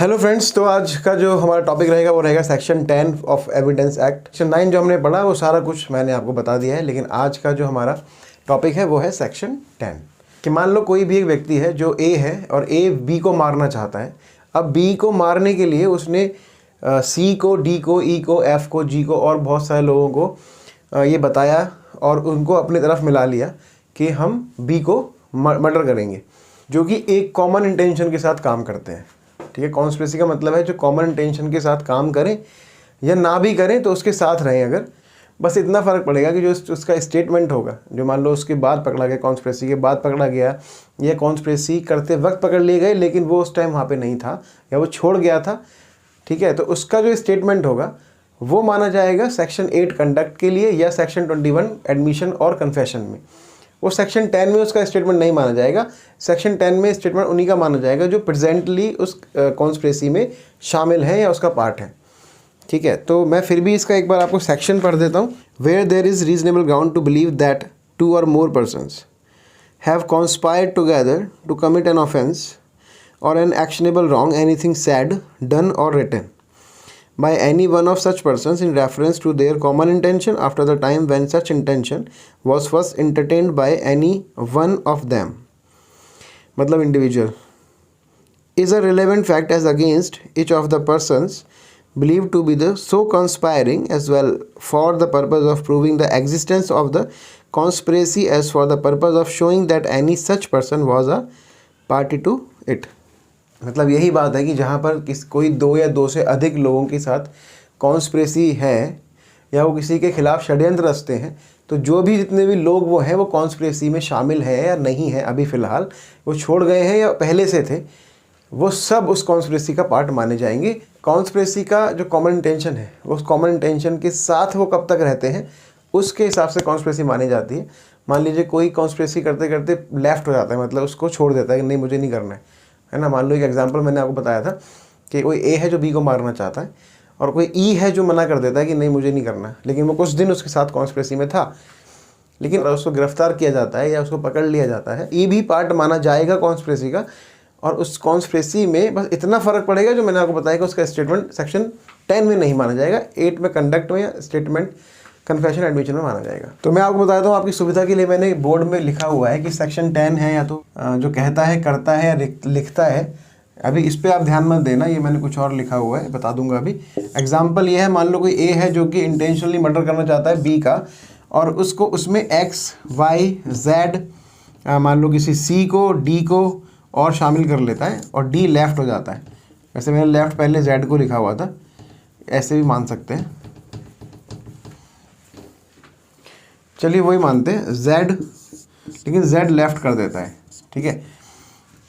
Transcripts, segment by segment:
Hello friends, तो आज का जो हमारा टॉपिक रहेगा वो रहेगा section 10 of evidence act. Section 9 जो हमने पढ़ा वो सारा कुछ मैंने आपको बता दिया है, लेकिन आज का जो हमारा टॉपिक है वो है सेक्शन 10 कि मान लो कोई भी एक व्यक्ति है जो ए है और ए बी को मारना चाहता है। अब बी को मारने के लिए उसने सी को, डी को, ई को, एफ को, जी को और बहुत सारे लोगों को ये बताया और उनको अपनी तरफ मिला लिया कि हम बी को मर्डर करेंगे, जो कि एक कॉमन इंटेंशन के साथ काम करते हैं। ठीक है, कॉन्स्पिरेसी का मतलब है जो कॉमन इंटेंशन के साथ काम करें या ना भी करें तो उसके साथ रहें। अगर बस इतना फ़र्क पड़ेगा कि जो उसका स्टेटमेंट होगा, जो मान लो उसके बाद पकड़ा गया, कॉन्स्पिरेसी के बाद पकड़ा गया या कॉन्स्पिरेसी करते वक्त पकड़ लिए गए लेकिन वो उस टाइम वहाँ पे नहीं था या वो छोड़ गया था, ठीक है, तो उसका जो स्टेटमेंट होगा वो माना जाएगा सेक्शन 8 कंडक्ट के लिए या सेक्शन 21 एडमिशन और कन्फेशन में। वो सेक्शन 10 में उसका स्टेटमेंट नहीं माना जाएगा। सेक्शन 10 में स्टेटमेंट उन्हीं का माना जाएगा जो प्रेजेंटली उस कॉन्स्पिरेसी में शामिल है या उसका पार्ट है। ठीक है, तो मैं फिर भी इसका एक बार आपको सेक्शन पढ़ देता हूँ। Where there is reasonable ground to believe that 2 or more persons have conspired together to commit an offence or an actionable wrong, anything said, done or written by any one of such persons in reference to their common intention after the time when such intention was first entertained by any one of them, मतलब individual, is a relevant fact as against each of the persons believed to be the so conspiring, as well for the purpose of proving the existence of the conspiracy as for the purpose of showing that any such person was a party to it। मतलब यही बात है कि जहाँ पर कोई 2 या 2 से अधिक लोगों के साथ कॉन्स्पिरेसी है या वो किसी के खिलाफ षड्यंत्र रचते हैं, तो जो भी जितने भी लोग वो हैं वो कॉन्स्पिरेसी में शामिल है या नहीं है, अभी फ़िलहाल वो छोड़ गए हैं या पहले से थे, वो सब उस कॉन्स्पिरेसी का पार्ट माने जाएंगे। कॉन्स्पिरेसी का जो कॉमन इंटेंशन है वो उस कॉमन इंटेंशन के साथ वो कब तक रहते हैं उसके हिसाब से कॉन्स्पिरेसी मानी जाती है। मान लीजिए कोई कॉन्स्पिरेसी करते करते लेफ्ट हो जाता है, मतलब उसको छोड़ देता है कि नहीं मुझे नहीं करना है ना। मान लो एक एग्जांपल मैंने आपको बताया था कि कोई ए है जो बी को मारना चाहता है और कोई ई है जो मना कर देता है कि नहीं मुझे नहीं करना, लेकिन वो कुछ दिन उसके साथ कॉन्स्पिरेसी में था, लेकिन उसको गिरफ्तार किया जाता है या उसको पकड़ लिया जाता है, ई भी पार्ट माना जाएगा कॉन्स्पिरेसी का। और उस कॉन्स्पिरेसी में बस इतना फ़र्क पड़ेगा जो मैंने आपको बताया कि उसका स्टेटमेंट सेक्शन 10 में नहीं माना जाएगा, 8 में कंडक्ट में या स्टेटमेंट कन्फेशन एडमिशन में माना जाएगा। तो मैं आपको बताता हूँ आपकी सुविधा के लिए मैंने बोर्ड में लिखा हुआ है कि सेक्शन 10 है या तो जो कहता है, करता है या लिखता है। अभी इस पर आप ध्यान मत देना, ये मैंने कुछ और लिखा हुआ है, बता दूंगा अभी। एग्जाम्पल ये है, मान लो कोई ए है जो कि इंटेंशनली मर्डर करना चाहता है बी का और उसको उसमें एक्स, वाई, जेड, मान लो किसी सी को, डी को और शामिल कर लेता है और डी लेफ्ट हो जाता है। वैसे मैंने लेफ्ट पहले जेड को लिखा हुआ था, ऐसे भी मान सकते हैं, चलिए वही मानते हैं जेड, लेकिन जेड लेफ्ट कर देता है। ठीक है,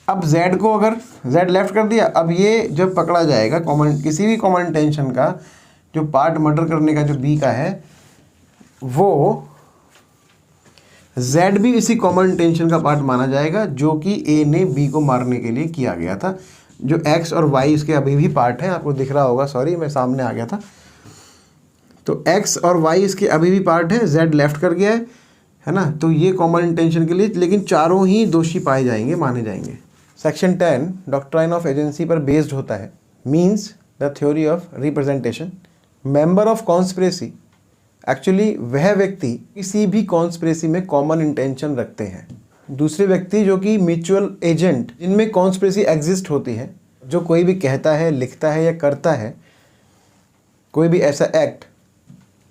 अब जेड को अगर जेड लेफ्ट कर दिया, अब ये जब पकड़ा जाएगा किसी भी कॉमन इंटेंशन का जो पार्ट मर्डर करने का जो बी का है, वो जेड भी इसी कॉमन इंटेंशन का पार्ट माना जाएगा जो कि ए ने बी को मारने के लिए किया गया था। जो एक्स और वाई इसके अभी भी पार्ट हैं, आपको दिख रहा होगा, सॉरी मैं सामने आ गया था। तो x और y इसके अभी भी पार्ट है, z लेफ्ट कर गया है ना, तो ये कॉमन इंटेंशन के लिए, लेकिन चारों ही दोषी पाए जाएंगे, माने जाएंगे। सेक्शन 10 डॉक्ट्राइन ऑफ एजेंसी पर बेस्ड होता है। Means the theory of representation. Member of conspiracy, actually वह व्यक्ति किसी भी कॉन्स्पिरेसी में कॉमन इंटेंशन रखते हैं। दूसरे व्यक्ति जो कि म्यूचुअल एजेंट जिनमें कॉन्स्पिरेसी एग्जिस्ट होती है, जो कोई भी कहता है, लिखता है या करता है, कोई भी ऐसा एक्ट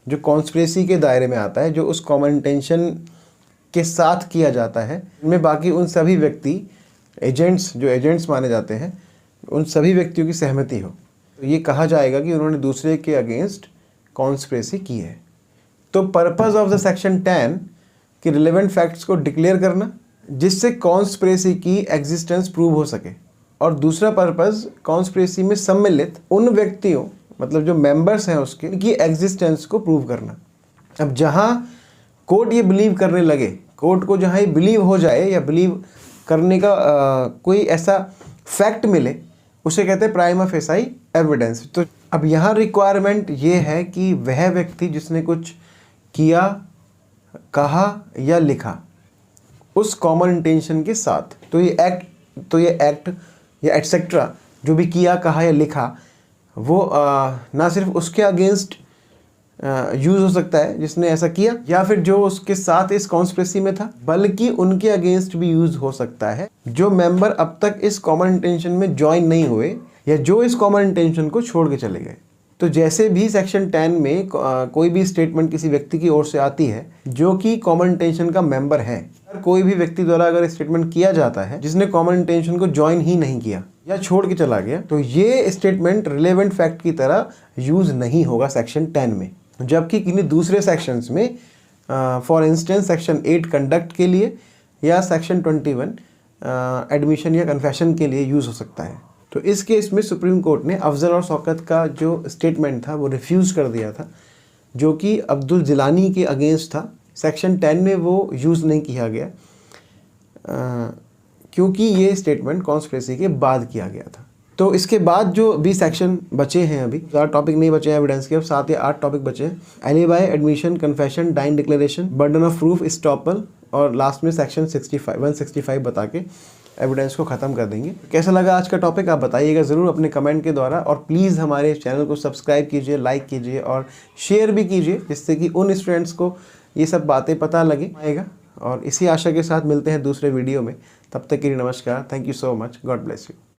जो कॉन्स्पिरेसी के दायरे में आता है, जो उस कॉमन इंटेंशन के साथ किया जाता है, इनमें बाकी उन सभी व्यक्ति एजेंट्स, जो एजेंट्स माने जाते हैं, उन सभी व्यक्तियों की सहमति हो, तो ये कहा जाएगा कि उन्होंने दूसरे के अगेंस्ट कॉन्स्पिरेसी की है। तो पर्पस ऑफ द सेक्शन 10 कि रिलेवेंट फैक्ट्स को डिक्लेयर करना जिससे कॉन्स्पिरेसी की एग्जिस्टेंस प्रूव हो सके, और दूसरा पर्पस कॉन्स्पिरेसी में सम्मिलित उन व्यक्तियों, मतलब जो मेंबर्स हैं उसके, की एग्जिस्टेंस को प्रूव करना। अब जहाँ कोर्ट ये बिलीव करने लगे, कोर्ट को जहाँ ये बिलीव हो जाए या बिलीव करने का कोई ऐसा फैक्ट मिले, उसे कहते हैं प्राइमा फेसाई एविडेंस। तो अब यहाँ रिक्वायरमेंट ये है कि वह व्यक्ति जिसने कुछ किया, कहा या लिखा उस कॉमन इंटेंशन के साथ, तो ये एक्ट या एटसेट्रा जो भी किया, कहा या लिखा वो ना सिर्फ उसके अगेंस्ट यूज़ हो सकता है जिसने ऐसा किया, या फिर जो उसके साथ इस कॉन्स्पिरेसी में था, बल्कि उनके अगेंस्ट भी यूज़ हो सकता है जो मेंबर अब तक इस कॉमन इंटेंशन में ज्वाइन नहीं हुए या जो इस कॉमन इंटेंशन को छोड़ के चले गए। तो जैसे भी सेक्शन 10 में कोई भी स्टेटमेंट किसी व्यक्ति की ओर से आती है जो कि कॉमन इंटेंशन का मेंबर है, कोई भी व्यक्ति द्वारा अगर स्टेटमेंट किया जाता है जिसने कॉमन इंटेंशन को ज्वाइन ही नहीं किया या छोड़ के चला गया, तो ये स्टेटमेंट रिलेवेंट फैक्ट की तरह यूज़ नहीं होगा सेक्शन 10 में। जबकि किन्हीं दूसरे सेक्शंस में फॉर इंस्टेंस सेक्शन 8 कंडक्ट के लिए या सेक्शन 21 एडमिशन या कन्फेशन के लिए यूज़ हो सकता है। तो इस केस में सुप्रीम कोर्ट ने अफजल और शौकत का जो स्टेटमेंट था वो रिफ्यूज़ कर दिया था, जो कि अब्दुल जिलानी के अगेंस्ट था। सेक्शन 10 में वो यूज़ नहीं किया गया क्योंकि ये स्टेटमेंट कॉन्स्पिरेसी के बाद किया गया था। तो इसके बाद जो भी सेक्शन बचे हैं, अभी ज़्यादा टॉपिक नहीं बचे हैं एविडेंस के, अब 7 या 8 टॉपिक बचे हैं। Alibi, admission, confession, dying declaration, burden of proof, estoppel और लास्ट में सेक्शन 165 बता के एविडेंस को ख़त्म कर देंगे। कैसा लगा आज का टॉपिक आप बताइएगा ज़रूर अपने कमेंट के द्वारा, और प्लीज़ हमारे चैनल को सब्सक्राइब कीजिए, लाइक कीजिए और शेयर भी कीजिए, जिससे कि उन स्टूडेंट्स को ये सब बातें पता लगे आएगा। और इसी आशा के साथ मिलते हैं दूसरे वीडियो में। तब तक के लिए नमस्कार। Thank you so much. God bless you.